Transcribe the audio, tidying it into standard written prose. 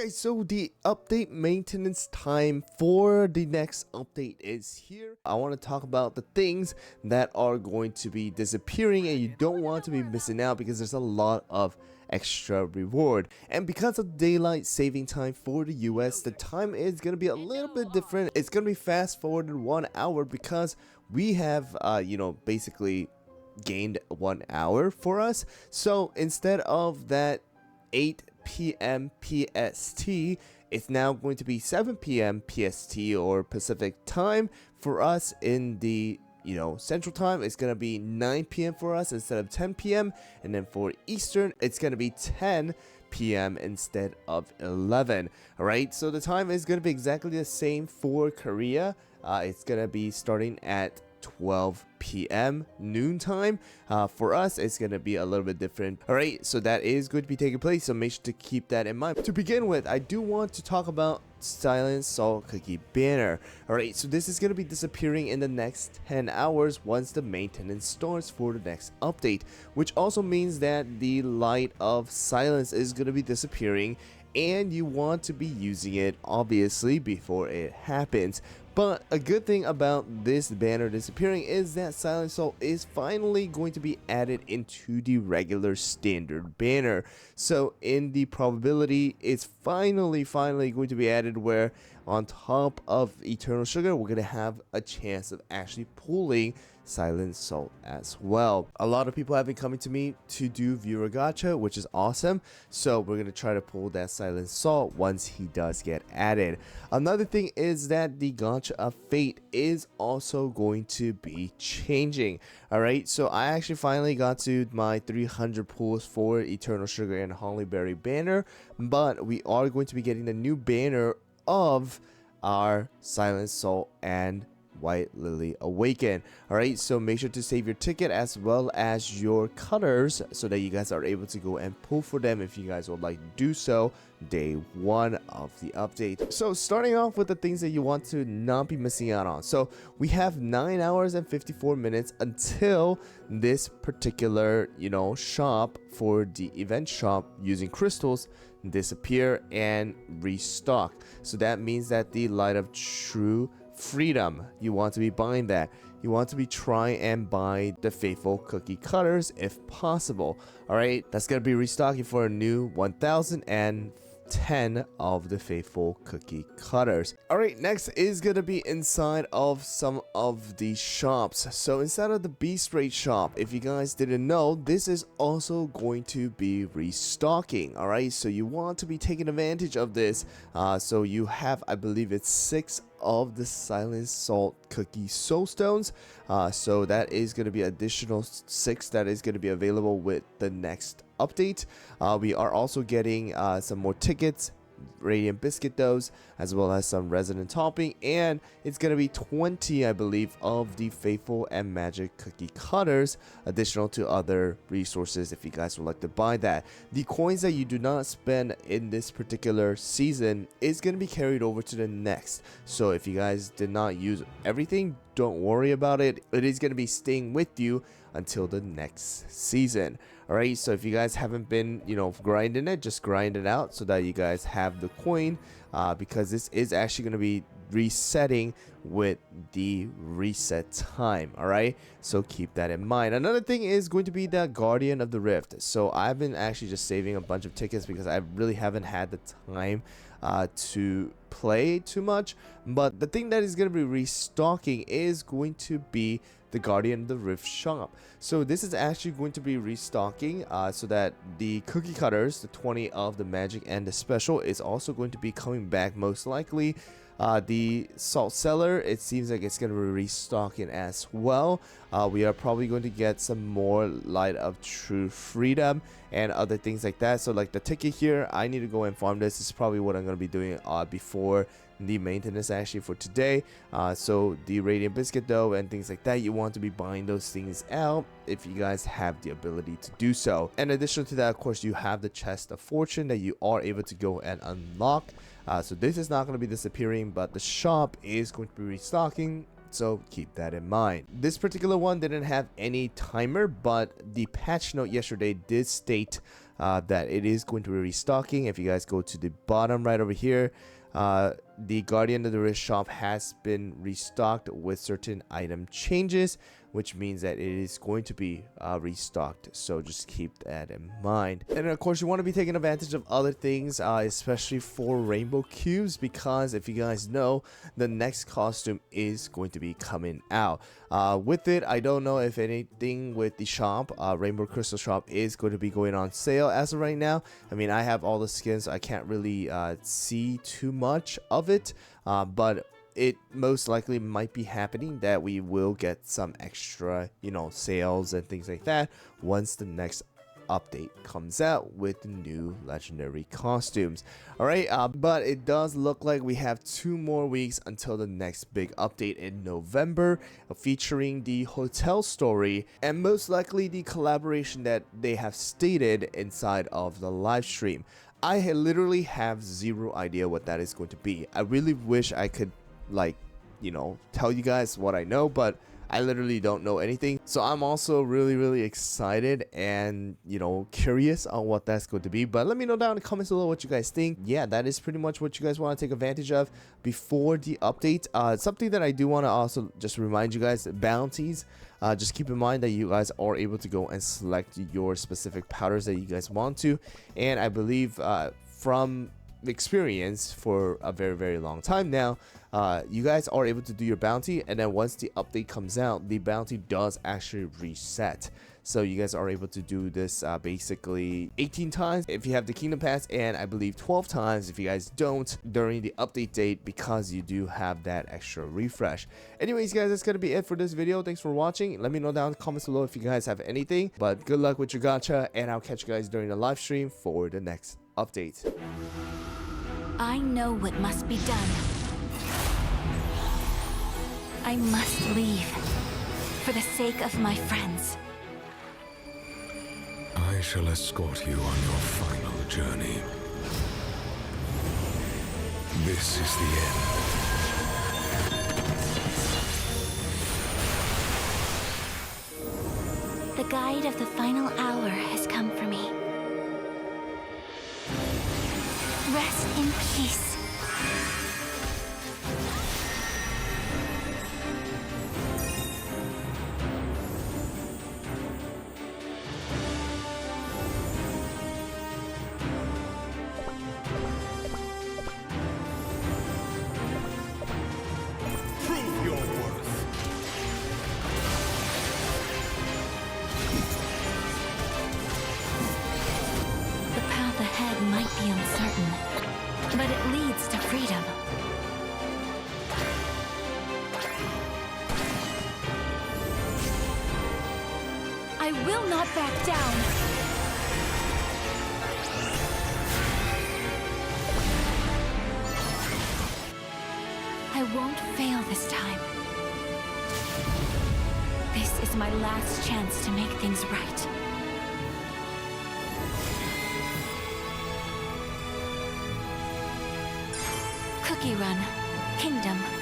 Okay, so the update maintenance time for the next update is here. I want to talk about the things that are going to be disappearing and you don't want to be missing out because there's a lot of extra reward. And because of daylight saving time for the US, the time is going to be a little bit different. It's going to be fast forwarded 1 hour because we have, basically gained 1 hour for us. So instead of that 8 p.m. PST, it's now going to be 7 p.m. PST or Pacific time for us. In the Central time, it's gonna be 9 p.m. for us instead of 10 p.m. and then for Eastern, it's gonna be 10 p.m. instead of 11. All right, so the time is gonna be exactly the same for Korea. It's gonna be starting at 12 p.m. noon time. For us, it's gonna be a little bit different. All right, so that is going to be taking place, so make sure to keep that in mind. To begin with, I do want to talk about Silent Salt Cookie Banner. All right, so this is gonna be disappearing in the next 10 hours once the maintenance starts for the next update, which also means that the Light of Silence is gonna be disappearing, and you want to be using it obviously before it happens. But a good thing about this banner disappearing is that Silent Salt is finally going to be added into the regular standard banner. So in the probability, it's finally going to be added where on top of Eternal Sugar, we're going to have a chance of actually pulling Silent Salt as well. A lot of people have been coming to me to do viewer gacha, which is awesome. So we're going to try to pull that Silent Salt once he does get added. Another thing is that the gacha of Fate is also going to be changing. All right, so I actually finally got to my 300 pulls for Eternal Sugar and Hollyberry banner, but we are going to be getting the new banner of our Silent Salt and White Lily Awaken. Alright, so make sure to save your ticket as well as your colors so that you guys are able to go and pull for them if you guys would like to do so day 1 of the update. So starting off with the things that you want to not be missing out on. So we have 9 hours and 54 minutes until this particular shop for the event shop using crystals disappear and restock. So that means that the Light of True Freedom, you want to be buying that. You want to be trying and buy the faithful cookie cutters if possible. All right, that's gonna be restocking for a new 1010 of the faithful cookie cutters. All right, next is gonna be inside of some of the shops. So inside of the Beast Raid shop, if you guys didn't know, this is also going to be restocking. All right, so you want to be taking advantage of this. So you have, I believe it's 6 of the Silent Salt Cookie Soul Stones. So that is going to be additional 6 that is going to be available with the next update. We are also getting some more tickets, Radiant Biscuit doughs, as well as some resident topping, and it's gonna be 20, I believe, of the faithful and magic cookie cutters, additional to other resources if you guys would like to buy that. The coins that you do not spend in this particular season is gonna be carried over to the next. So if you guys did not use everything, don't worry about it. It is gonna be staying with you until the next season. Alright, so if you guys haven't been grinding it, just grind it out so that you guys have the coin, because this is actually going to be resetting with the reset time. Alright, so keep that in mind. Another thing is going to be the Guardian of the Rift. So I've been actually just saving a bunch of tickets because I really haven't had the time to play too much. But the thing that is going to be restocking is going to be the Guardian of the Rift shop. So this is actually going to be restocking so that the cookie cutters, the 20 of the magic and the special, is also going to be coming back most likely. The salt cellar, it seems like it's going to be restocking as well. We are probably going to get some more Light of True Freedom and other things like that. So like the ticket here, I need to go and farm this. This is probably what I'm going to be doing before the maintenance actually for today. So the Radiant Biscuit dough and things like that, you want to be buying those things out if you guys have the ability to do so. And additional to that, of course, you have the Chest of Fortune that you are able to go and unlock. So this is not going to be disappearing, but the shop is going to be restocking. So keep that in mind. This particular one didn't have any timer, but the patch note yesterday did state that it is going to be restocking. If you guys go to the bottom right over here, the Guardian of the Rift shop has been restocked with certain item changes, which means that it is going to be restocked. So just keep that in mind. And of course, you want to be taking advantage of other things, especially for rainbow cubes, because if you guys know, the next costume is going to be coming out. With it, I don't know if anything with the shop, Rainbow Crystal shop, is going to be going on sale as of right now. I mean, I have all the skins, so I can't really see too much of it, but it most likely might be happening that we will get some extra, sales and things like that once the next update comes out with the new legendary costumes. All right, but it does look like we have 2 more weeks until the next big update in November, featuring the hotel story and most likely the collaboration that they have stated inside of the live stream. I literally have zero idea what that is going to be. I really wish I could tell you guys what I know, but I literally don't know anything. So I'm also really excited and curious on what that's going to be. But let me know down in the comments below what you guys think. Yeah, that is pretty much what you guys want to take advantage of before the update. Something that I do want to also just remind you guys, bounties. Just keep in mind that you guys are able to go and select your specific powders that you guys want to. And I believe from experience for a very long time now, you guys are able to do your bounty, and then once the update comes out, the bounty does actually reset. So you guys are able to do this basically 18 times if you have the Kingdom Pass, and I believe 12 times if you guys don't during the update date, because you do have that extra refresh. Anyways guys, that's gonna be it for this video. Thanks for watching. Let me know down in the comments below if you guys have anything, but good luck with your gacha, and I'll catch you guys during the live stream for the next update. I know what must be done. I must leave for the sake of my friends. I shall escort you on your final journey. This is the end. The guide of the final hour has come for me. Rest in peace. Prove your worth. The path ahead might be uncertain, but it leads to freedom. I will not back down. I won't fail this time. This is my last chance to make things right. Cookie Run, Kingdom.